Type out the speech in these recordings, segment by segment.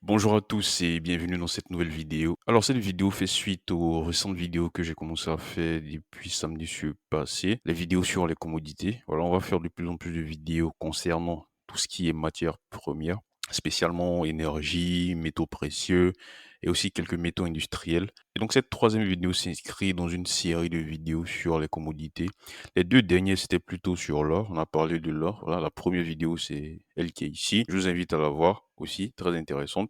Bonjour à tous et bienvenue dans cette nouvelle vidéo. Alors cette vidéo fait suite aux récentes vidéos que j'ai commencé à faire depuis samedi passé, les vidéos sur les commodités. Voilà, on va faire de plus en plus de vidéos concernant tout ce qui est matière première, spécialement énergie, métaux précieux et aussi quelques métaux industriels. Et donc cette troisième vidéo s'inscrit dans une série de vidéos sur les commodités. Les deux dernières, c'était plutôt sur l'or. On a parlé de l'or. Voilà, la première vidéo, c'est elle qui est ici. Je vous invite à la voir aussi, très intéressante.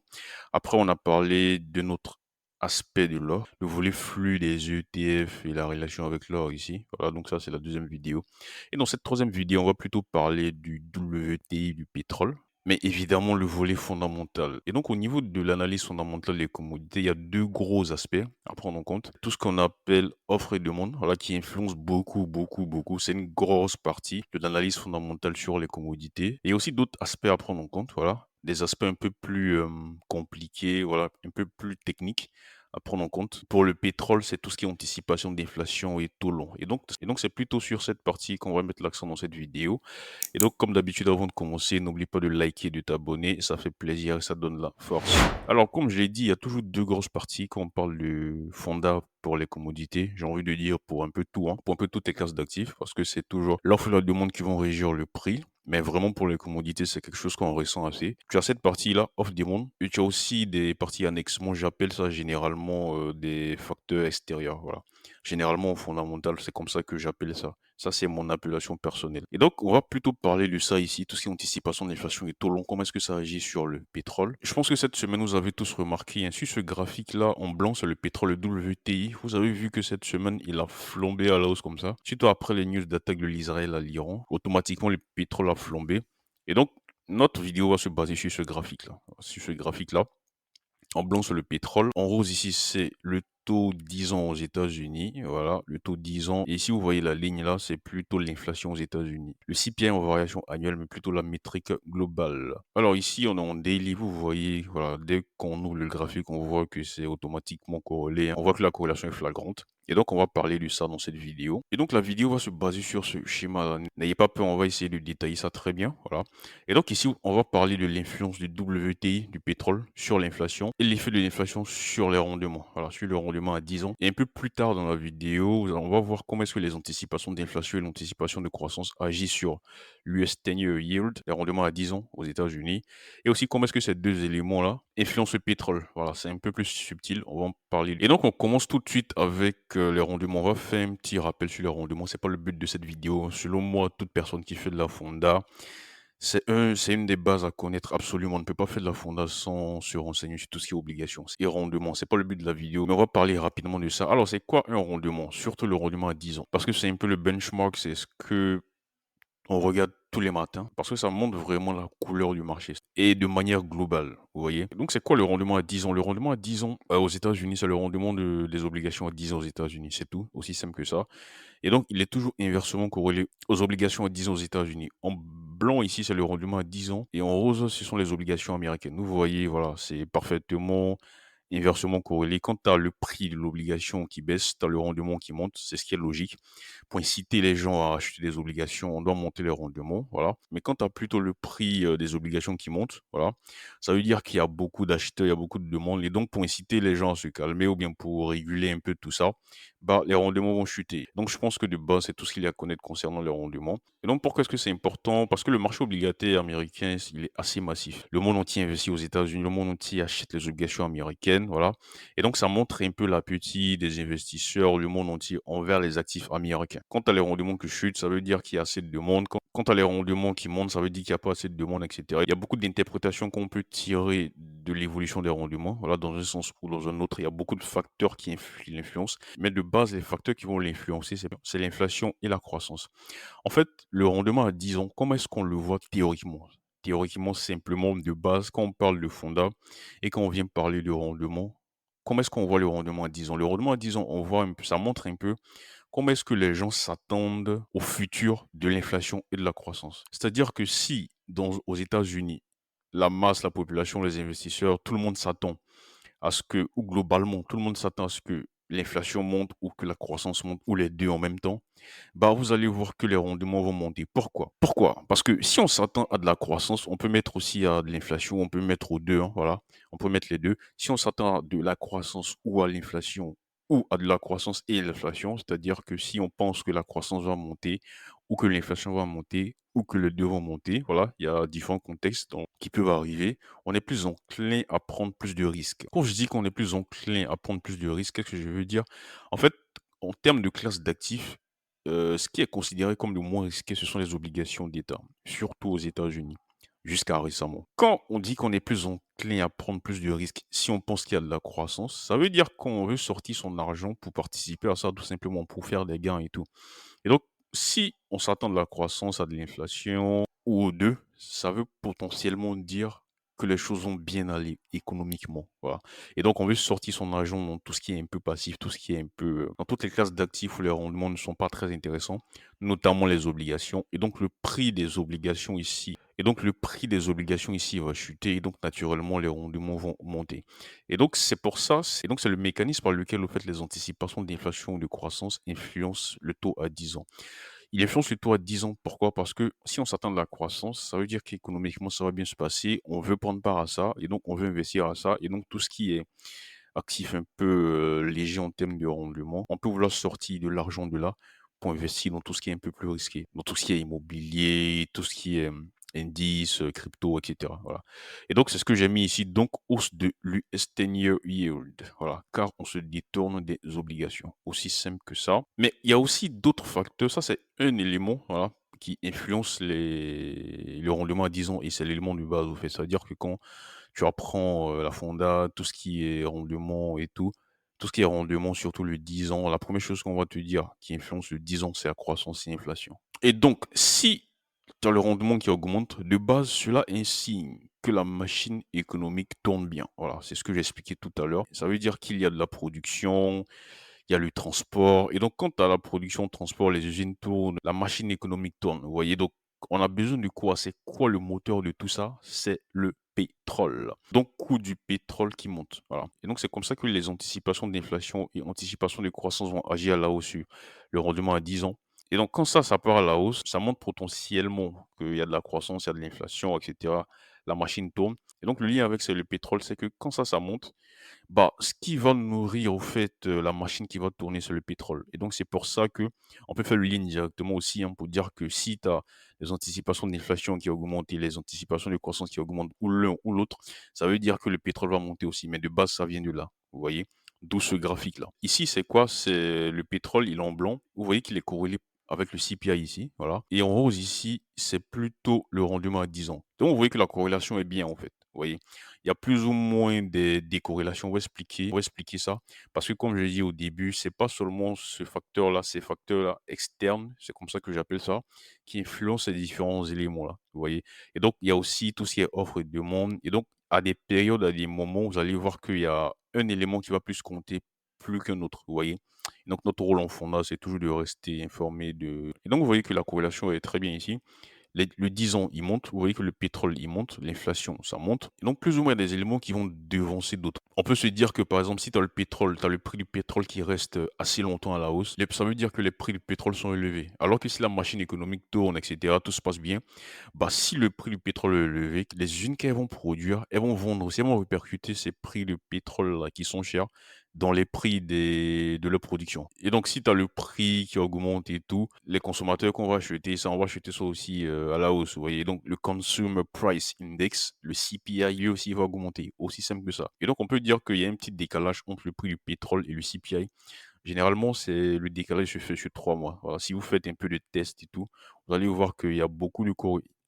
Après, on a parlé de notre aspect de l'or, le volet flux des ETF et la relation avec l'or ici. Voilà, donc ça, c'est la deuxième vidéo. Et dans cette troisième vidéo, on va plutôt parler du WTI, du pétrole, mais évidemment le volet fondamental. Et donc, au niveau de l'analyse fondamentale des commodités, il y a deux gros aspects à prendre en compte. Tout ce qu'on appelle offre et demande, voilà, qui influence beaucoup, beaucoup, beaucoup. C'est une grosse partie de l'analyse fondamentale sur les commodités. Et aussi d'autres aspects à prendre en compte, voilà, des aspects un peu plus compliqués, voilà, un peu plus techniques à prendre en compte. Pour le pétrole, c'est tout ce qui est anticipation d'inflation et taux long. Et donc c'est plutôt sur cette partie qu'on va mettre l'accent dans cette vidéo. Et donc, comme d'habitude, avant de commencer, n'oublie pas de liker, de t'abonner, ça fait plaisir et ça donne la force. Alors, comme je l'ai dit, il y a toujours deux grosses parties quand on parle de fonda pour les commodités. J'ai envie de dire pour un peu tout, hein, pour un peu toutes les classes d'actifs, parce que c'est toujours l'offre et la demande qui vont régir le prix. Mais vraiment, pour les commodités, c'est quelque chose qu'on ressent assez. Tu as cette partie-là, offre-demande, et tu as aussi des parties annexes. Moi, j'appelle ça généralement des facteurs extérieurs. Voilà. Généralement, au fondamental, c'est comme ça que j'appelle ça. Ça, c'est mon appellation personnelle. Et donc, on va plutôt parler de ça ici, tout ce qui est anticipation de l'inflation et taux long. Comment est-ce que ça agit sur le pétrole? Je pense que cette semaine, vous avez tous remarqué, hein, sur ce graphique-là, en blanc, c'est le pétrole, le WTI. Vous avez vu que cette semaine, il a flambé à la hausse comme ça. Surtout après les news d'attaque de l'Israël à l'Iran, automatiquement, le pétrole a flambé. Et donc, notre vidéo va se baser sur ce graphique-là. Sur ce graphique-là. En blanc, c'est le pétrole. En rose, ici, c'est le taux 10 ans aux États-Unis. Voilà, le taux 10 ans. Et ici, vous voyez la ligne là, c'est plutôt l'inflation aux États-Unis. Le CPI en variation annuelle, mais plutôt la métrique globale. Alors ici, on est en daily. Vous voyez, voilà, dès qu'on ouvre le graphique, on voit que c'est automatiquement corrélé, hein. On voit que la corrélation est flagrante. Et donc, on va parler de ça dans cette vidéo. Et donc, la vidéo va se baser sur ce schéma-là. N'ayez pas peur, on va essayer de détailler ça très bien. Voilà. Et donc ici, on va parler de l'influence du WTI, du pétrole, sur l'inflation et l'effet de l'inflation sur les rendements. Voilà, sur le rendement à 10 ans. Et un peu plus tard dans la vidéo, on va voir comment est-ce que les anticipations d'inflation et l'anticipation de croissance agissent sur l'US 10-year yield, les rendements à 10 ans aux États-Unis. Et aussi comment est-ce que ces deux éléments-là influencent le pétrole. Voilà, c'est un peu plus subtil, on va en parler. Et donc, on commence tout de suite avec les rendements. On va faire un petit rappel sur les rendements. C'est pas le but de cette vidéo. Selon moi, toute personne qui fait de la fonda, c'est une des bases à connaître absolument. On ne peut pas faire de la fondation sans se renseigner sur tout ce qui est obligations et rendement. C'est pas le but de la vidéo, mais on va parler rapidement de ça. Alors, c'est quoi un rendement? Surtout le rendement à 10 ans. Parce que c'est un peu le benchmark, c'est ce que on regarde tous les matins parce que ça montre vraiment la couleur du marché et de manière globale, vous voyez. Donc, c'est quoi le rendement à 10 ans? Le rendement à 10 ans aux États-Unis, c'est le rendement des obligations à 10 ans aux États-Unis. C'est tout, aussi simple que ça. Et donc, il est toujours inversement corrélé aux obligations à 10 ans aux États-Unis. En blanc, ici, c'est le rendement à 10 ans. Et en rose, ce sont les obligations américaines. Vous voyez, voilà, c'est parfaitement inversement corrélé. Quand tu as le prix de l'obligation qui baisse, tu as le rendement qui monte. C'est ce qui est logique. Pour inciter les gens à acheter des obligations, on doit monter les rendements. Voilà. Mais quand tu as plutôt le prix des obligations qui monte, voilà, ça veut dire qu'il y a beaucoup d'acheteurs, il y a beaucoup de demandes. Et donc, pour inciter les gens à se calmer ou bien pour réguler un peu tout ça, bah, les rendements vont chuter. Donc, je pense que de base, c'est tout ce qu'il y a à connaître concernant les rendements. Et donc, pourquoi est-ce que c'est important? Parce que le marché obligataire américain, il est assez massif. Le monde entier investit aux États-Unis, le monde entier achète les obligations américaines, voilà. Et donc, ça montre un peu l'appétit des investisseurs, le monde entier, envers les actifs américains. Quand tu as les rendements qui chutent, ça veut dire qu'il y a assez de demande. Quand tu as les rendements qui montent, ça veut dire qu'il n'y a pas assez de demande, etc. Il y a beaucoup d'interprétations qu'on peut tirer de l'évolution des rendements, voilà, dans un sens ou dans un autre. Il y a beaucoup de facteurs qui l'influencent. Mais de base, les facteurs qui vont l'influencer, c'est l'inflation et la croissance. En fait, le rendement à 10 ans, comment est-ce qu'on le voit théoriquement? Théoriquement, simplement de base, quand on parle de fonda et quand on vient parler de rendement, comment est-ce qu'on voit le rendement à 10 ans? Le rendement à 10 ans, on voit un peu, ça montre un peu comment est-ce que les gens s'attendent au futur de l'inflation et de la croissance. C'est-à-dire que si aux États-Unis, la masse, la population, les investisseurs, tout le monde s'attend à ce que, ou globalement, tout le monde s'attend à ce que l'inflation monte ou que la croissance monte ou les 2 en même temps, bah, vous allez voir que les rendements vont monter. Pourquoi? Pourquoi? Parce que si on s'attend à de la croissance, on peut mettre aussi à de l'inflation, on peut mettre aux 2, hein, voilà, on peut mettre les 2. Si on s'attend à de la croissance ou à l'inflation ou à de la croissance et l'inflation, c'est-à-dire que si on pense que la croissance va monter ou que l'inflation va monter ou que les 2 vont monter, voilà, il y a différents contextes donc qui peuvent arriver. On est plus enclin à prendre plus de risques. Quand je dis qu'on est plus enclin à prendre plus de risques, qu'est-ce que je veux dire? En fait, en termes de classe d'actifs, ce qui est considéré comme le moins risqué, ce sont les obligations d'État, surtout aux États-Unis, jusqu'à récemment. Quand on dit qu'on est plus enclin à prendre plus de risques, si on pense qu'il y a de la croissance, ça veut dire qu'on veut sortir son argent pour participer à ça, tout simplement pour faire des gains et tout. Et donc, si on s'attend de la croissance à de l'inflation ou aux 2, ça veut potentiellement dire que les choses vont bien aller économiquement, voilà. Et donc on veut sortir son argent dans tout ce qui est un peu passif, tout ce qui est un peu, dans toutes les classes d'actifs où les rendements ne sont pas très intéressants, notamment les obligations. Et donc le prix des obligations ici va chuter et donc naturellement les rendements vont monter. Et donc c'est le mécanisme par lequel, au fait, les anticipations d'inflation ou de croissance influencent le taux à 10 ans. Il influence le taux à 10 ans. Pourquoi? Parce que si on s'attend de la croissance, ça veut dire qu'économiquement, ça va bien se passer. On veut prendre part à ça et donc on veut investir à ça. Et donc tout ce qui est actif un peu léger en termes de rendement, on peut vouloir sortir de l'argent de là pour investir dans tout ce qui est un peu plus risqué, dans tout ce qui est immobilier, tout ce qui est indice, crypto, etc. Voilà. Et donc, c'est ce que j'ai mis ici. Donc, hausse de l'US 10-year yield. Voilà. Car on se détourne des obligations. Aussi simple que ça. Mais il y a aussi d'autres facteurs. Ça, c'est un élément, voilà, qui influence le rendement à 10 ans. Et c'est l'élément de base, au fait. C'est-à-dire que quand tu apprends la fonda, tout ce qui est rendement et tout ce qui est rendement, surtout le 10 ans, la première chose qu'on va te dire qui influence le 10 ans, c'est la croissance et l'inflation. Et donc, si tu as le rendement qui augmente, de base, cela est un signe que la machine économique tourne bien. Voilà, c'est ce que j'ai expliqué tout à l'heure. Ça veut dire qu'il y a de la production, il y a le transport. Et donc, quand tu as la production, le transport, les usines tournent, la machine économique tourne. Vous voyez, donc, on a besoin de quoi? C'est quoi le moteur de tout ça? C'est le pétrole. Donc, coût du pétrole qui monte. Voilà. Et donc, c'est comme ça que les anticipations d'inflation et anticipations de croissance vont agir à la hausse sur le rendement à 10 ans. Et donc, quand ça part à la hausse, ça montre potentiellement qu'il y a de la croissance, il y a de l'inflation, etc. La machine tourne. Et donc, le lien avec c'est le pétrole, c'est que quand ça monte, bah, ce qui va nourrir au fait, la machine qui va tourner, c'est le pétrole. Et donc c'est pour ça que on peut faire le lien directement aussi, hein, pour dire que si tu as les anticipations d'inflation qui augmentent et les anticipations de croissance qui augmentent ou l'un ou l'autre, ça veut dire que le pétrole va monter aussi. Mais de base, ça vient de là, vous voyez? D'où ce graphique-là. Ici, c'est quoi? C'est le pétrole, il est en blanc. Vous voyez qu'il est corrélé avec le CPI ici, voilà. Et en rose ici, c'est plutôt le rendement à 10 ans. Donc vous voyez que la corrélation est bien en fait, vous voyez? Il y a plus ou moins des corrélations. On va expliquer ça. Parce que comme je l'ai dit au début, c'est pas seulement ce facteur-là, ces facteurs-là externes, c'est comme ça que j'appelle ça, qui influencent ces différents éléments-là. Vous voyez? Et donc, il y a aussi tout ce qui est offre et demande. Et donc, à des périodes, à des moments, vous allez voir qu'il y a un élément qui va plus compter plus qu'un autre. Vous voyez? Et donc, notre rôle en fondat, c'est toujours de rester informé de. Et donc, vous voyez que la corrélation est très bien ici. Le 10 ans, il monte. Vous voyez que le pétrole, il monte. L'inflation, ça monte. Et donc, plus ou moins, il y a des éléments qui vont devancer d'autres. On peut se dire que, par exemple, si tu as le pétrole, tu as le prix du pétrole qui reste assez longtemps à la hausse, ça veut dire que les prix du pétrole sont élevés. Alors que si la machine économique tourne, etc., tout se passe bien, bah, si le prix du pétrole est élevé, les usines qu'elles vont produire, elles vont vendre aussi, elles vont répercuter ces prix de pétrole là, qui sont chers dans les prix de leur production. Et donc, si tu as le prix qui augmente et tout, les consommateurs qu'on va acheter, ça, on va acheter ça aussi à la hausse, vous voyez. Donc, le Consumer Price Index, le CPI, lui aussi va augmenter, aussi simple que ça. Et donc, on peut dire qu'il y a un petit décalage entre le prix du pétrole et le CPI. Généralement, c'est le décalage se fait sur 3 mois. Voilà, si vous faites un peu de tests et tout, vous allez voir qu'il y a beaucoup de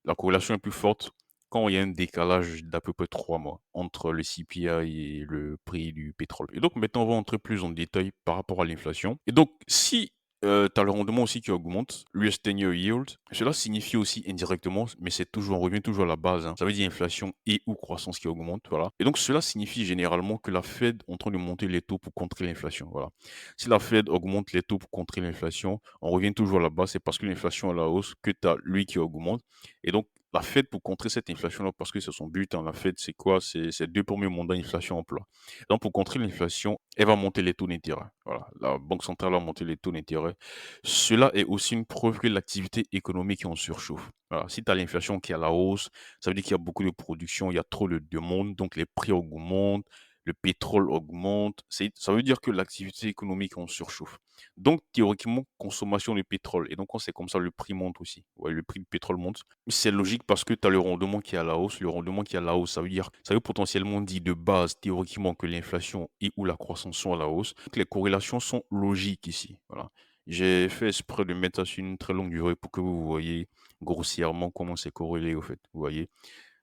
la corrélation est plus forte quand il y a un décalage d'à peu près 3 mois entre le CPI et le prix du pétrole. Et donc maintenant, on va entrer plus en détail par rapport à l'inflation. Et donc, si tu as le rendement aussi qui augmente, l'US 10-year yield, cela signifie aussi indirectement, mais on revient toujours à la base, hein, ça veut dire inflation et ou croissance qui augmente, voilà. Et donc cela signifie généralement que la Fed est en train de monter les taux pour contrer l'inflation, voilà. Si la Fed augmente les taux pour contrer l'inflation, on revient toujours à la base, c'est parce que l'inflation est à la hausse que tu as lui qui augmente. Et donc la Fed, pour contrer cette inflation-là, parce que c'est son but, hein, la Fed, c'est quoi? C'est 2 premiers mandats inflation-emploi. Donc pour contrer l'inflation, elle va monter les taux d'intérêt. Voilà, la banque centrale va monter les taux d'intérêt. Cela est aussi une preuve que l'activité économique est en surchauffe. Voilà, si tu as l'inflation qui est à la hausse, ça veut dire qu'il y a beaucoup de production, il y a trop de demande, donc les prix augmentent, le pétrole augmente. Ça veut dire que l'activité économique est en surchauffe. Donc théoriquement, consommation de pétrole. Et donc quand c'est comme ça, le prix monte aussi. Ouais, le prix du pétrole monte. C'est logique parce que tu as le rendement qui est à la hausse. Le rendement qui est à la hausse, ça veut potentiellement dire de base, théoriquement, que l'inflation et ou la croissance sont à la hausse. Donc, les corrélations sont logiques ici. Voilà. J'ai fait exprès de mettre ça sur une très longue durée pour que vous voyez grossièrement comment c'est corrélé au fait. Vous voyez,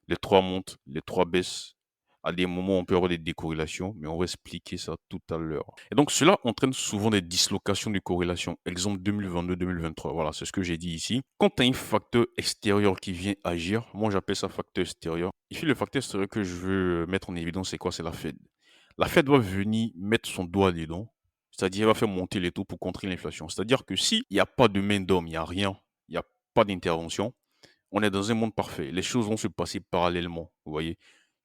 les trois montent, les trois baissent. À des moments, on peut avoir des décorrélations, mais on va expliquer ça tout à l'heure. Et donc, cela entraîne souvent des dislocations de corrélation. Exemple 2022-2023. Voilà, c'est ce que j'ai dit ici. Quand tu as un facteur extérieur qui vient agir, moi j'appelle ça facteur extérieur. Ici, le facteur extérieur que je veux mettre en évidence, c'est quoi? C'est la Fed. La Fed va venir mettre son doigt dedans, c'est-à-dire elle va faire monter les taux pour contrer l'inflation. C'est-à-dire que s'il n'y a pas de main d'homme, il n'y a rien, il n'y a pas d'intervention, on est dans un monde parfait. Les choses vont se passer parallèlement. Vous voyez,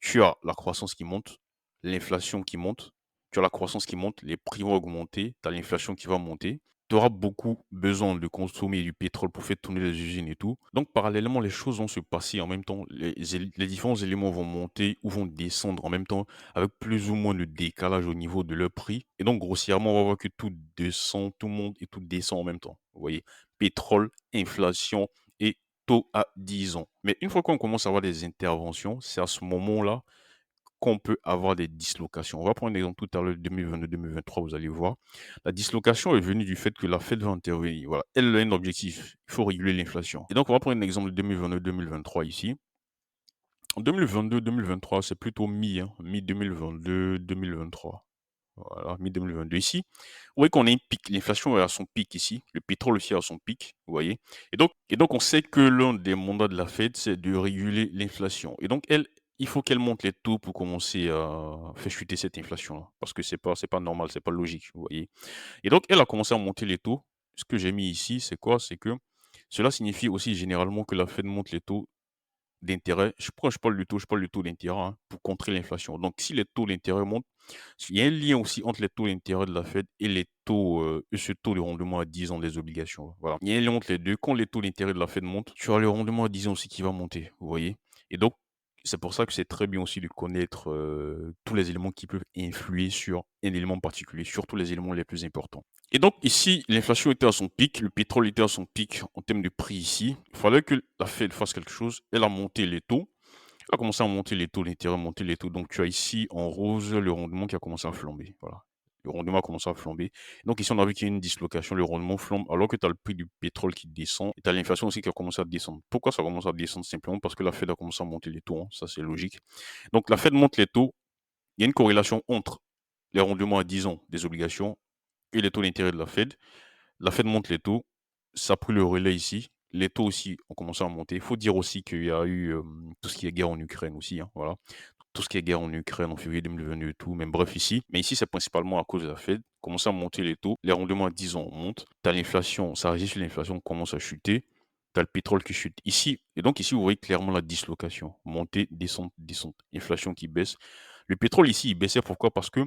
tu as la croissance qui monte, l'inflation qui monte, tu as la croissance qui monte, les prix vont augmenter, tu as l'inflation qui va monter. Tu auras beaucoup besoin de consommer du pétrole pour faire tourner les usines et tout. Donc, parallèlement, les choses vont se passer en même temps. Les différents éléments vont monter ou vont descendre en même temps, avec plus ou moins de décalage au niveau de leur prix. Et donc, grossièrement, on va voir que tout descend, tout monte et tout descend en même temps. Vous voyez, pétrole, inflation et taux à 10 ans. Mais une fois qu'on commence à avoir des interventions, c'est à ce moment-là qu'on peut avoir des dislocations. On va prendre un exemple tout à l'heure, 2022-2023, vous allez voir. La dislocation est venue du fait que la Fed va intervenir. Voilà, elle a un objectif, il faut réguler l'inflation. Et donc, on va prendre un exemple de 2022-2023 ici. En 2022-2023, c'est plutôt mi-2022-2023. Voilà, mi-2022 ici. Vous voyez qu'on a un pic, l'inflation est à son pic ici, le pétrole aussi est à son pic, vous voyez. Et donc on sait que l'un des mandats de la Fed, c'est de réguler l'inflation. Et donc elle, il faut qu'elle monte les taux pour commencer à faire chuter cette inflation-là. Parce que c'est pas normal, c'est pas logique, vous voyez. Et donc elle a commencé à monter les taux. Ce que j'ai mis ici, c'est quoi? C'est que cela signifie aussi généralement que la Fed monte les taux d'intérêt. Je parle du taux, je parle du taux d'intérêt, hein, pour contrer l'inflation. Donc, si les taux d'intérêt montent, il y a un lien aussi entre les taux d'intérêt de la Fed et les taux, et ce taux de rendement à 10 ans des obligations. Voilà. Il y a un lien entre les deux. Quand les taux d'intérêt de la Fed montent, tu as le rendement à 10 ans aussi qui va monter. Vous voyez? Et donc, c'est pour ça que c'est très bien aussi de connaître tous les éléments qui peuvent influer sur un élément particulier, surtout les éléments les plus importants. Et donc ici, l'inflation était à son pic, le pétrole était à son pic en termes de prix ici. Il fallait que la Fed fasse quelque chose. Elle a monté les taux. Elle a commencé à monter les taux d'intérêt, monter les taux. Donc tu as ici en rose le rendement qui a commencé à flamber. Voilà. Le rendement a commencé à flamber. Donc ici, on a vu qu'il y a une dislocation, le rendement flambe, alors que tu as le prix du pétrole qui descend et tu as l'inflation aussi qui a commencé à descendre. Pourquoi ça commence à descendre? Simplement parce que la Fed a commencé à monter les taux, hein. Ça, c'est logique. Donc la Fed monte les taux. Il y a une corrélation entre les rendements à 10 ans des obligations et les taux d'intérêt de la Fed. La Fed monte les taux, ça a pris le relais ici. Les taux aussi ont commencé à monter. Il faut dire aussi qu'il y a eu tout ce qui est guerre en Ukraine aussi, hein, voilà. Tout ce qui est guerre en Ukraine en février 2022 et tout, même bref ici. Mais ici, c'est principalement à cause de la Fed. Commence à monter les taux, les rendements à 10 ans montent. Tu as l'inflation, ça résiste sur l'inflation, commence à chuter. Tu as le pétrole qui chute ici. Et donc ici, vous voyez clairement la dislocation. Montée, descente, descente. Inflation qui baisse. Le pétrole ici, il baissait. Pourquoi? Parce que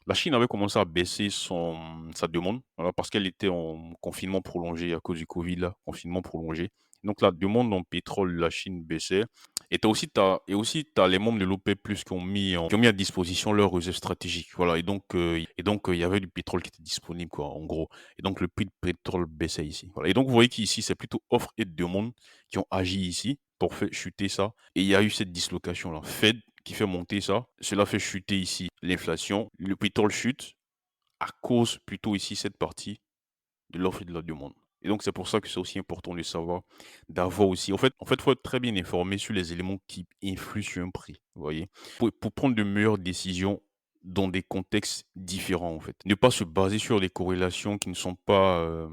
la Chine avait commencé à baisser sa demande, voilà, parce qu'elle était en confinement prolongé à cause du Covid, là, confinement prolongé. Donc la demande en pétrole, la Chine baissait. Et aussi, tu as les membres de l'OPEP+, qui ont mis à disposition leurs réserves stratégiques. Voilà. Et donc, il y avait du pétrole qui était disponible, quoi, en gros. Et donc, le prix de pétrole baissait ici. Voilà. Et donc, vous voyez qu'ici, c'est plutôt offre et demande qui ont agi ici pour faire chuter ça. Et il y a eu cette dislocation-là. Fed qui fait monter ça. Cela fait chuter ici l'inflation. Le pétrole chute à cause plutôt ici cette partie de l'offre et de la demande. Et donc, c'est pour ça que c'est aussi important de savoir, d'avoir aussi. En fait, faut être très bien informé sur les éléments qui influent sur un prix. Vous voyez, pour prendre de meilleures décisions dans des contextes différents, en fait. Ne pas se baser sur des corrélations qui ne sont pas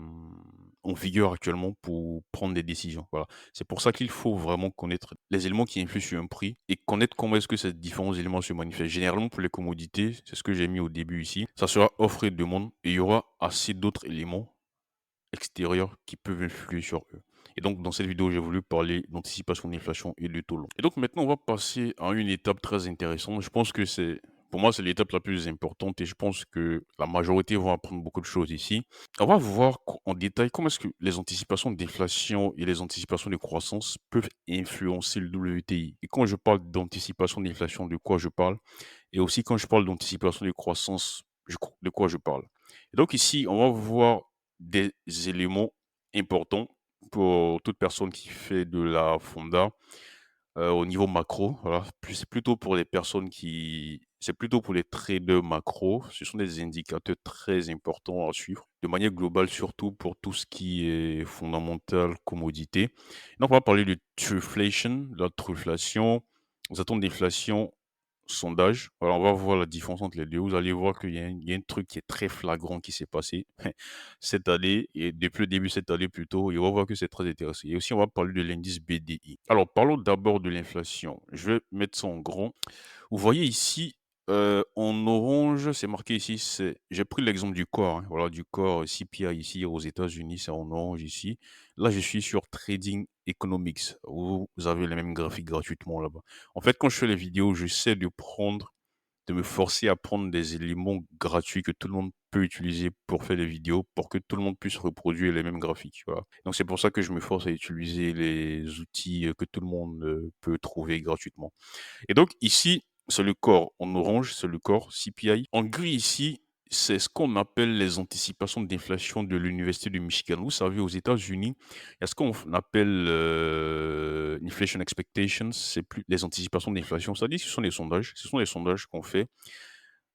en vigueur actuellement pour prendre des décisions. Voilà. C'est pour ça qu'il faut vraiment connaître les éléments qui influent sur un prix et connaître comment est-ce que ces différents éléments se manifestent. Généralement, pour les commodités, c'est ce que j'ai mis au début ici, ça sera offre et demande et il y aura assez d'autres éléments extérieurs qui peuvent influer sur eux. Et donc, dans cette vidéo, j'ai voulu parler d'anticipation de l'inflation et de taux long. Et donc, maintenant, on va passer à une étape très intéressante. Je pense que pour moi, c'est l'étape la plus importante et je pense que la majorité vont apprendre beaucoup de choses ici. On va voir en détail comment est-ce que les anticipations d'inflation et les anticipations de croissance peuvent influencer le WTI. Et quand je parle d'anticipation d'inflation, de quoi je parle? Et aussi quand je parle d'anticipation de croissance, de quoi je parle? Et donc ici, on va voir des éléments importants pour toute personne qui fait de la fonda, au niveau macro, voilà. C'est plutôt pour les personnes c'est plutôt pour les traders macro. Ce sont des indicateurs très importants à suivre, de manière globale, surtout pour tout ce qui est fondamental, commodité. Donc on va parler de truflation, la truflation, les attentes d'inflation, sondage. Voilà, on va voir la différence entre les 2. Vous allez voir qu'il y a un truc qui est très flagrant qui s'est passé cette année et depuis le début de cette année plutôt et on va voir que c'est très intéressant. Et aussi, on va parler de l'indice BDI. Alors, parlons d'abord de l'inflation. Je vais mettre ça en grand. Vous voyez ici, en orange, c'est marqué ici, j'ai pris l'exemple du corps, hein, voilà, du corps CPI ici aux États-Unis, c'est en orange ici. Là, je suis sur Trading Economics, où vous avez les mêmes graphiques gratuitement là-bas. En fait, quand je fais les vidéos, j'essaie de me forcer à prendre des éléments gratuits que tout le monde peut utiliser pour faire des vidéos, pour que tout le monde puisse reproduire les mêmes graphiques, voilà. Donc c'est pour ça que je me force à utiliser les outils, que tout le monde, peut trouver gratuitement. Et donc ici, c'est le corps en orange, c'est le corps CPI. En gris ici, c'est ce qu'on appelle les anticipations d'inflation de l'Université de Michigan. Vous savez, aux États-Unis, il y a ce qu'on appelle inflation expectations, c'est plus les anticipations d'inflation. C'est-à-dire que ce sont des sondages, ce sont des sondages qu'on fait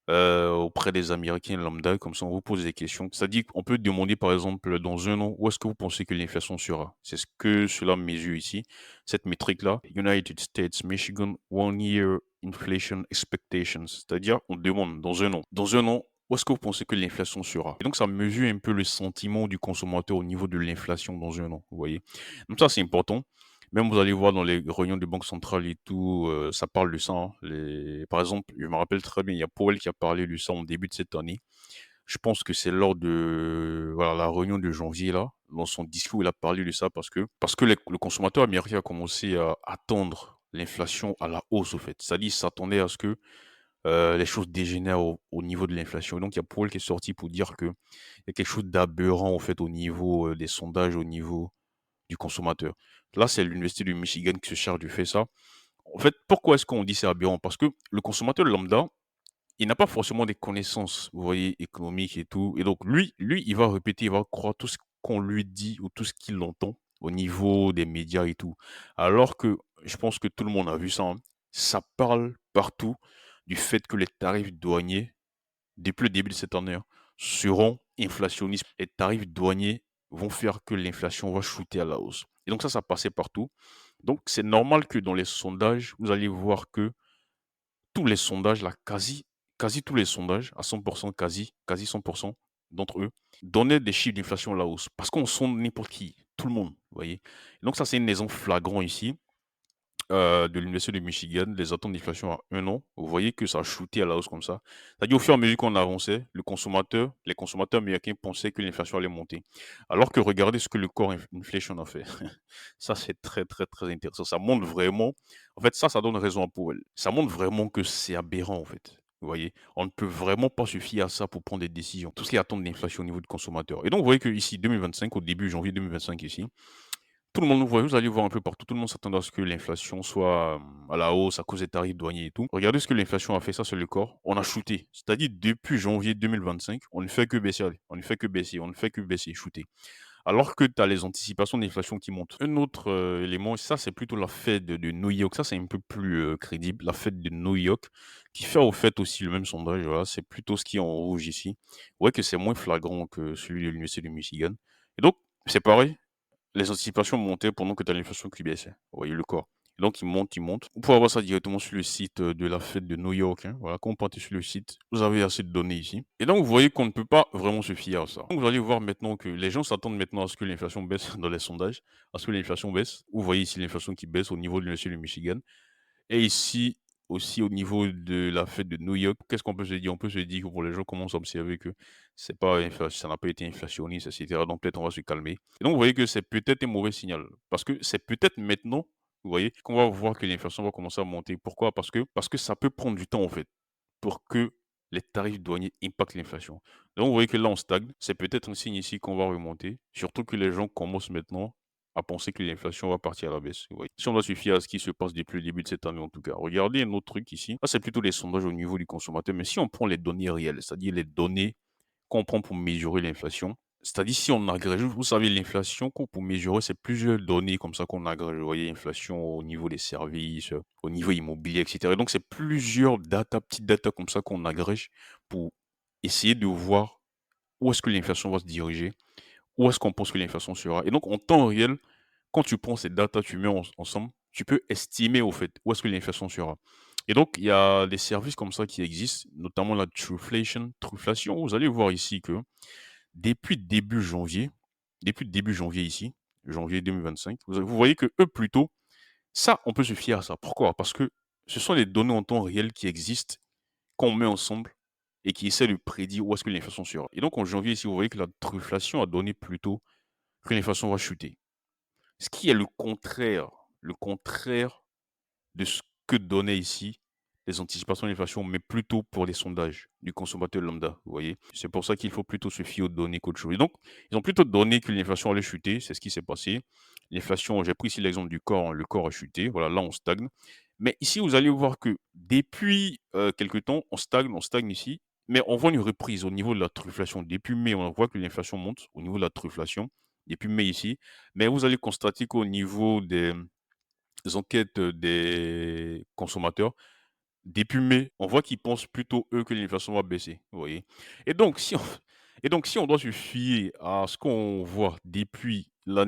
auprès des Américains lambda, comme ça on vous pose des questions. C'est-à-dire qu'on peut demander par exemple dans un an, où est-ce que vous pensez que l'inflation sera? C'est ce que cela mesure ici, cette métrique-là. United States, Michigan, one year inflation expectations. C'est-à-dire on demande dans un an, où est-ce que vous pensez que l'inflation sera? Et donc ça mesure un peu le sentiment du consommateur au niveau de l'inflation dans un an, vous voyez? Donc ça c'est important. Même vous allez voir dans les réunions de banque centrale et tout, ça parle de ça, hein. Par exemple, je me rappelle très bien, il y a Powell qui a parlé de ça en début de cette année. Je pense que c'est lors de voilà, la réunion de janvier là, dans son discours, il a parlé de ça parce que le consommateur américain a commencé à attendre l'inflation à la hausse, au fait. C'est-à-dire, il s'attendait à ce que, les choses dégénèrent au niveau de l'inflation. Et donc il y a Powell qui est sorti pour dire qu'il y a quelque chose d'aberrant, en fait, au niveau, des sondages, au niveau du consommateur. Là, c'est l'université du Michigan qui se charge de faire ça. En fait, pourquoi est-ce qu'on dit c'est aberrant? Parce que le consommateur lambda, il n'a pas forcément des connaissances, vous voyez, économiques et tout. Et donc, lui, il va répéter, il va croire tout ce qu'on lui dit ou tout ce qu'il entend au niveau des médias et tout. Alors que je pense que tout le monde a vu ça, hein. Ça parle partout du fait que les tarifs douaniers depuis le début de cette année, hein, seront inflationnistes. Les tarifs douaniers vont faire que l'inflation va shooter à la hausse. Et donc ça passait partout. Donc c'est normal que dans les sondages, vous allez voir que tous les sondages, là, quasi tous les sondages, à 100%, quasi 100% d'entre eux, donnaient des chiffres d'inflation à la hausse. Parce qu'on sonde n'importe qui, tout le monde, vous voyez. Et donc ça, c'est une raison flagrant ici de l'université de Michigan, les attentes d'inflation à un an, vous voyez que ça a shooté à la hausse comme ça. C'est-à-dire au fur et à mesure qu'on avançait, les consommateurs américains pensaient que l'inflation allait monter. Alors que regardez ce que le core inflation a fait. Ça, c'est très, très, très intéressant. Ça montre vraiment, en fait, ça donne raison à Powell. Ça montre vraiment que c'est aberrant, en fait. Vous voyez, on ne peut vraiment pas se fier à ça pour prendre des décisions. Tout ce qui est attente d'inflation au niveau du consommateur. Et donc, vous voyez que ici, 2025, au début janvier 2025 ici, tout le monde nous voit, vous allez voir un peu partout, tout le monde s'attend à ce que l'inflation soit, à la hausse à cause des tarifs douaniers et tout. Regardez ce que l'inflation a fait, ça c'est le corps, on a shooté. C'est-à-dire depuis janvier 2025, on ne fait que baisser, allez, on ne fait que baisser, on ne fait que baisser, shooter. Alors que tu as les anticipations d'inflation qui montent. Un autre, élément, ça c'est plutôt la Fed de New York, ça c'est un peu plus, crédible, la Fed de New York, qui fait au fait aussi le même sondage, voilà, c'est plutôt ce qui est en rouge ici. Ouais que c'est moins flagrant que celui de l'université de Michigan et donc c'est pareil, les anticipations montaient pendant que tu as l'inflation qui baissait. Vous voyez le corps. Et donc, il monte, il monte. Vous pouvez avoir ça directement sur le site de la fête de New York, hein. Voilà, quand vous partez sur le site, vous avez assez de données ici. Et donc, vous voyez qu'on ne peut pas vraiment se fier à ça. Donc, vous allez voir maintenant que les gens s'attendent maintenant à ce que l'inflation baisse dans les sondages, à ce que l'inflation baisse. Vous voyez ici l'inflation qui baisse au niveau de l'Université du Michigan. Et ici, aussi au niveau de la fête de New York, qu'est-ce qu'on peut se dire? On peut se dire que pour les gens commencent à observer que c'est pas ça n'a pas été inflationniste, et cetera, donc peut-être on va se calmer. Et donc vous voyez que c'est peut-être un mauvais signal parce que c'est peut-être maintenant, vous voyez, qu'on va voir que l'inflation va commencer à monter. Pourquoi? Parce que ça peut prendre du temps, en fait, pour que les tarifs douaniers impactent l'inflation. Donc vous voyez que là, on stagne. C'est peut-être un signe ici qu'on va remonter, surtout que les gens commencent maintenant à penser que l'inflation va partir à la baisse. Vous voyez. Si on doit se fier à ce qui se passe depuis le début de cette année, en tout cas. Regardez un autre truc ici. Là, c'est plutôt les sondages au niveau du consommateur. Mais si on prend les données réelles, c'est-à-dire les données qu'on prend pour mesurer l'inflation, c'est-à-dire si on agrège, vous savez, l'inflation qu'on pour mesurer, c'est plusieurs données comme ça qu'on agrège. Vous voyez, inflation au niveau des services, au niveau immobilier, etc. Et donc, c'est plusieurs data, petites data comme ça qu'on agrège pour essayer de voir où est-ce que l'inflation va se diriger, où est-ce qu'on pense que l'inflation sera. Et donc, en temps réel, quand tu prends ces datas, tu mets ensemble, tu peux estimer au fait où est-ce que l'inflation sera. Et donc, il y a des services comme ça qui existent, notamment la Truflation. Truflation, vous allez voir ici que depuis début janvier ici, janvier 2025, vous voyez que eux plutôt, ça, on peut se fier à ça. Pourquoi? Parce que ce sont des données en temps réel qui existent, qu'on met ensemble et qui essaient de prédire où est-ce que l'inflation sera. Et donc en janvier ici, vous voyez que la Truflation a donné plutôt que l'inflation va chuter. Ce qui est le contraire de ce que donnaient ici les anticipations de l'inflation, mais plutôt pour les sondages du consommateur lambda, vous voyez? C'est pour ça qu'il faut plutôt se fier aux données qu'autre chose. Et donc, ils ont plutôt donné que l'inflation allait chuter, c'est ce qui s'est passé. L'inflation, j'ai pris ici l'exemple du corps, hein, le corps a chuté, voilà, là on stagne. Mais ici, vous allez voir que depuis quelque temps, on stagne ici, mais on voit une reprise au niveau de la truflation. Depuis mai, on voit que l'inflation monte au niveau de la truflation, depuis mai ici. Mais vous allez constater qu'au niveau des enquêtes des consommateurs, depuis mai, on voit qu'ils pensent plutôt, eux, que l'inflation va baisser, vous voyez? Et donc si on et donc si on doit se fier à ce qu'on voit depuis le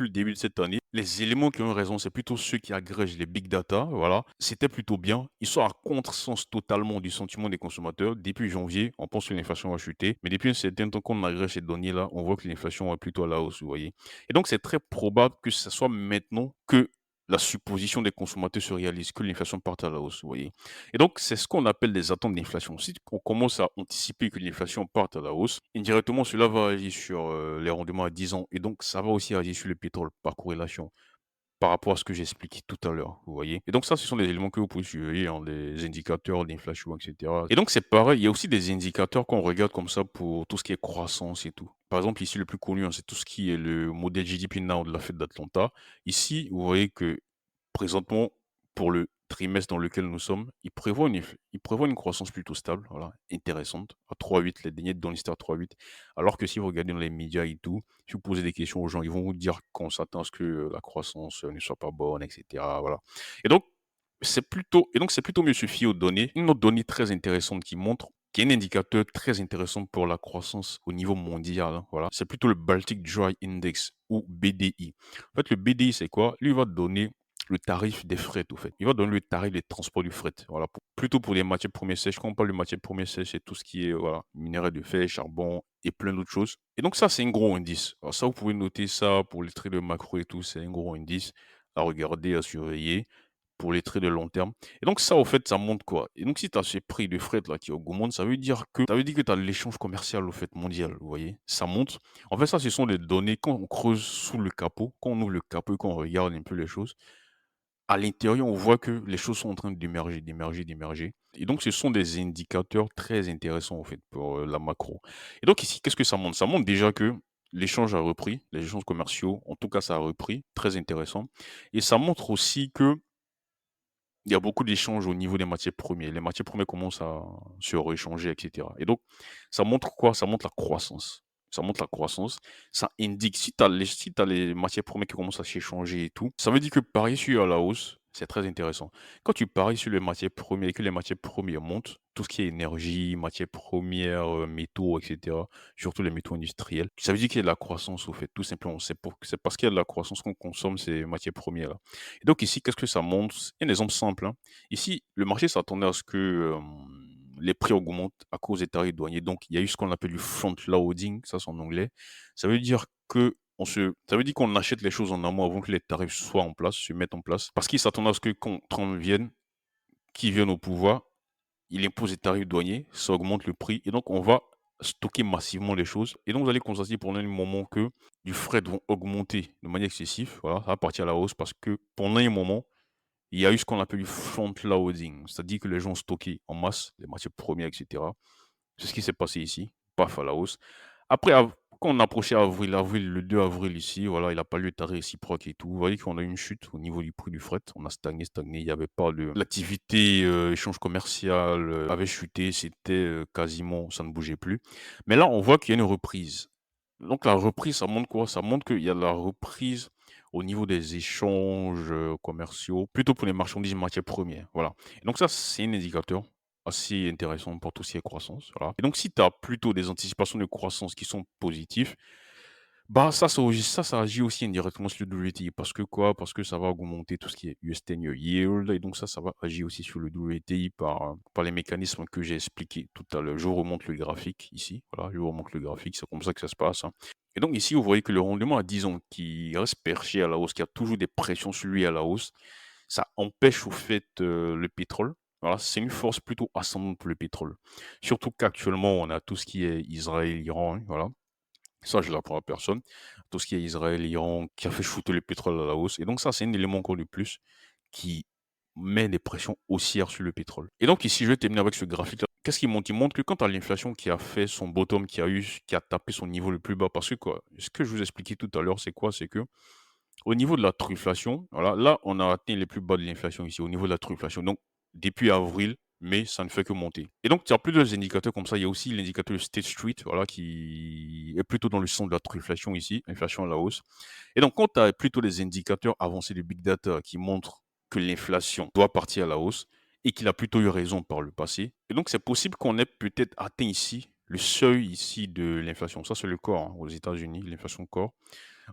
début de cette année, les éléments qui ont raison, c'est plutôt ceux qui agrègent les big data, voilà. C'était plutôt bien. Ils sont à contresens totalement du sentiment des consommateurs. Depuis janvier, on pense que l'inflation va chuter, mais depuis un certain temps qu'on agrège ces données-là, on voit que l'inflation va plutôt à la hausse, vous voyez? Et donc c'est très probable que ce soit maintenant que la supposition des consommateurs se réalise, que l'inflation parte à la hausse, vous voyez? Et donc, c'est ce qu'on appelle des attentes d'inflation. Si on commence à anticiper que l'inflation parte à la hausse, indirectement, cela va agir sur les rendements à 10 ans. Et donc, ça va aussi agir sur le pétrole par corrélation, par rapport à ce que j'expliquais tout à l'heure, vous voyez. Et donc, ça, ce sont des éléments que vous pouvez surveiller, hein, des indicateurs d'inflation, etc. Et donc, c'est pareil, il y a aussi des indicateurs qu'on regarde comme ça pour tout ce qui est croissance et tout. Par exemple, ici, le plus connu, hein, c'est tout ce qui est le modèle GDP Now de la Fed d'Atlanta. Ici, vous voyez que présentement, pour le trimestre dans lequel nous sommes, il prévoit une croissance plutôt stable, voilà, intéressante, à 3,8, les derniers données c'était à 3,8. Alors que si vous regardez dans les médias et tout, si vous posez des questions aux gens, ils vont vous dire qu'on s'attend à ce que la croissance ne soit pas bonne, etc. Voilà. Et donc, c'est plutôt mieux se fier aux données. Une autre donnée très intéressante qui est un indicateur très intéressant pour la croissance au niveau mondial, hein, voilà. C'est plutôt le Baltic Dry Index ou BDI. En fait, le BDI, c'est quoi? Lui, il va donner le tarif des frais, au fait. Il va donner le tarif des transports du fret. Voilà, plutôt pour les matières premières sèches. Quand on parle de matières premières sèches, c'est tout ce qui est voilà, minerai de fer, charbon et plein d'autres choses. Et donc ça, c'est un gros indice. Alors ça, vous pouvez noter ça pour les traits de macro et tout. C'est un gros indice à regarder, à surveiller pour les traits de long terme. Et donc ça, au fait, ça montre quoi? Et donc si tu as ces prix de fret là qui augmentent, ça veut dire que tu as l'échange commercial au fait mondial, vous voyez? Ça monte. En fait, ça, ce sont des données quand on creuse sous le capot, quand on ouvre le capot et qu'on regarde un peu les choses, à l'intérieur, on voit que les choses sont en train d'émerger, d'émerger, d'émerger. Et donc, ce sont des indicateurs très intéressants, en fait, pour la macro. Et donc, ici, qu'est-ce que ça montre? Ça montre déjà que l'échange a repris, les échanges commerciaux, en tout cas, ça a repris, très intéressant. Et ça montre aussi que il y a beaucoup d'échanges au niveau des matières premières. Les matières premières commencent à se rééchanger, et cetera. Et donc, ça montre quoi? Ça montre la croissance. Ça montre la croissance. Ça indique, si tu as les matières premières qui commencent à s'échanger et tout, ça veut dire que parier sur la hausse, c'est très intéressant. Quand tu paries sur les matières premières et que les matières premières montent, tout ce qui est énergie, matières premières, métaux, et cetera, surtout les métaux industriels, ça veut dire qu'il y a de la croissance au fait, tout simplement. C'est parce qu'il y a de la croissance qu'on consomme ces matières premières-là. Et donc ici, qu'est-ce que ça montre? Un exemple simple, hein. Ici, le marché s'attendait à ce que les prix augmentent à cause des tarifs douaniers. Donc, il y a eu ce qu'on appelle du front loading, ça c'est en anglais. Ça veut dire que ça veut dire qu'on achète les choses en amont avant que les tarifs soient en place, se mettent en place. Parce qu'ils s'attendaient à ce que quand Trump vienne, qui viennent au pouvoir, ils imposent des tarifs douaniers, ça augmente le prix et donc on va stocker massivement les choses et donc vous allez constater pendant un moment que du fret vont augmenter de manière excessive, voilà, ça va partir à la hausse parce que pendant un moment, il y a eu ce qu'on appelle du front loading, c'est-à-dire que les gens ont stocké en masse les matières premières et cetera. C'est ce qui s'est passé ici, paf à la hausse. Après quand on approchait avril, le 2 avril ici, voilà, il a pas lieu de tarif réciproque et tout. Vous voyez qu'on a eu une chute au niveau du prix du fret. On a stagné, il y avait pas de l'activité, échange commercial, avait chuté, c'était, quasiment ça ne bougeait plus. Mais là, on voit qu'il y a une reprise. Donc la reprise, ça montre quoi? Ça montre qu'il y a la reprise au niveau des échanges, commerciaux, plutôt pour les marchandises matières premières, voilà. Et donc ça, c'est un indicateur assez intéressant pour tout ce qui est croissance, voilà. Et donc si tu as plutôt des anticipations de croissance qui sont positives, bah, ça agit aussi indirectement sur le WTI parce que quoi? Parce que ça va augmenter tout ce qui est US 10-year yield et donc ça va agir aussi sur le WTI par les mécanismes que j'ai expliqués tout à l'heure. Je vous remonte le graphique ici, voilà, je vous remonte le graphique, c'est comme ça que ça se passe, hein. Et donc ici, vous voyez que le rendement à 10 ans qui reste perché à la hausse, qui a toujours des pressions sur lui à la hausse, ça empêche au fait, le pétrole. Voilà, c'est une force plutôt ascendante pour le pétrole. Surtout qu'actuellement, on a tout ce qui est Israël, Iran, hein, voilà. Ça, je l'apprends à personne. Tout ce qui est Israël, Iran, qui a fait shooter le pétrole à la hausse. Et donc ça, c'est un élément encore de plus qui met des pressions haussières sur le pétrole. Et donc ici, je vais terminer avec ce graphique-là. Qu'est-ce qu'il montre? Il montre que quand à l'inflation qui a fait son bottom, qui a tapé son niveau le plus bas, parce que quoi, ce que je vous expliquais tout à l'heure, c'est quoi? C'est que au niveau de la truflation, voilà, là, on a atteint les plus bas de l'inflation ici, au niveau de la truflation. Donc, depuis avril, mai, ça ne fait que monter. Et donc, il y a plusieurs indicateurs comme ça. Il y a aussi l'indicateur de State Street, voilà, qui est plutôt dans le sens de la truflation ici, inflation à la hausse. Et donc, quand tu as plutôt des indicateurs avancés de Big Data qui montrent que l'inflation doit partir à la hausse et qu'il a plutôt eu raison par le passé, et donc c'est possible qu'on ait peut-être atteint ici le seuil ici de l'inflation. Ça, c'est le corps hein, aux États-Unis, l'inflation corps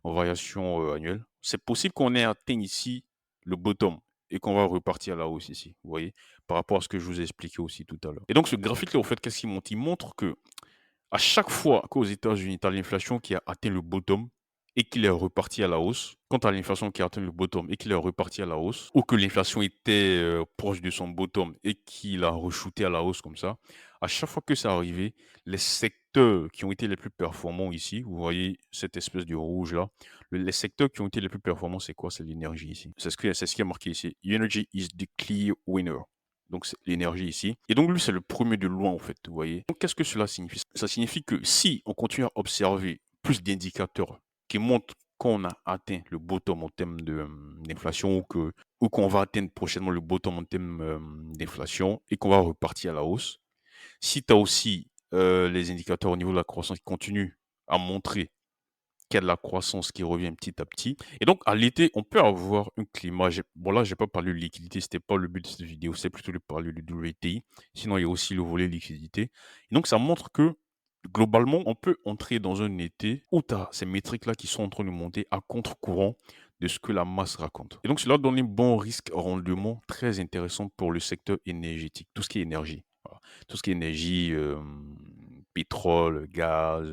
en variation annuelle. C'est possible qu'on ait atteint ici le bottom et qu'on va repartir à la hausse ici, vous voyez, par rapport à ce que je vous ai expliqué aussi tout à l'heure. Et donc ce graphique-là, au fait, qu'est-ce qu'il montre? Il montre que à chaque fois qu'aux États-Unis, tu as l'inflation qui a atteint le bottom et qu'il est reparti à la hausse, quand tu as l'inflation qui a atteint le bottom et qu'il est reparti à la hausse, ou que l'inflation était proche de son bottom et qu'il a re-shooté à la hausse comme ça, à chaque fois que ça arrivait, les secteurs qui ont été les plus performants ici, vous voyez cette espèce de rouge là, les secteurs qui ont été les plus performants, c'est quoi? C'est l'énergie ici. C'est ce qui est marqué ici. Energy is the clear winner. Donc c'est l'énergie ici. Et donc lui, c'est le premier de loin, en fait, vous voyez. Donc qu'est-ce que cela signifie? Ça signifie que si on continue à observer plus d'indicateurs qui montrent qu'on a atteint le bottom en termes d'inflation ou qu'on va atteindre prochainement le bottom en termes d'inflation et qu'on va repartir à la hausse. Si tu as aussi les indicateurs au niveau de la croissance qui continuent à montrer qu'il y a de la croissance qui revient petit à petit. Et donc, à l'été, on peut avoir un climat. Bon, là, je n'ai pas parlé de liquidité, ce n'était pas le but de cette vidéo, c'est plutôt de parler du WTI. Sinon, il y a aussi le volet liquidité. Et donc, ça montre que globalement, on peut entrer dans un été où tu as ces métriques-là qui sont en train de monter à contre-courant de ce que la masse raconte. Et donc, cela donne un bon risque-rendement très intéressant pour le secteur énergétique, tout ce qui est énergie. Voilà. Tout ce qui est énergie, pétrole, gaz,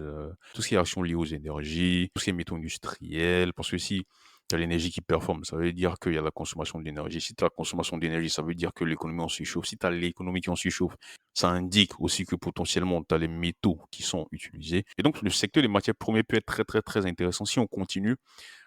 tout ce qui est action liée aux énergies, tout ce qui est métaux industriels. Parce que si tu as l'énergie qui performe, ça veut dire qu'il y a la consommation d'énergie. Si tu as la consommation d'énergie, ça veut dire que l'économie en surchauffe. Si tu as l'économie qui en surchauffe, ça indique aussi que potentiellement, tu as les métaux qui sont utilisés. Et donc, le secteur des matières premières peut être très, très, très intéressant si on continue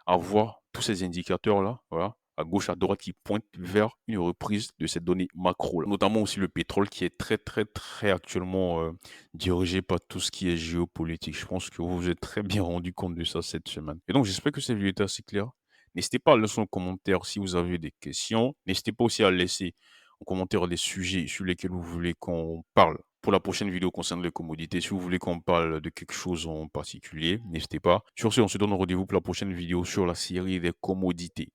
à voir tous ces indicateurs-là, voilà, à gauche, à droite, qui pointent vers une reprise de ces données macro, notamment aussi le pétrole qui est très, très, très actuellement dirigé par tout ce qui est géopolitique. Je pense que vous vous êtes très bien rendu compte de ça cette semaine. Et donc, j'espère que cette vidéo était assez claire. N'hésitez pas à laisser en commentaire si vous avez des questions. N'hésitez pas aussi à laisser en commentaire des sujets sur lesquels vous voulez qu'on parle pour la prochaine vidéo concernant les commodités. Si vous voulez qu'on parle de quelque chose en particulier, n'hésitez pas. Sur ce, on se donne rendez-vous pour la prochaine vidéo sur la série des commodités.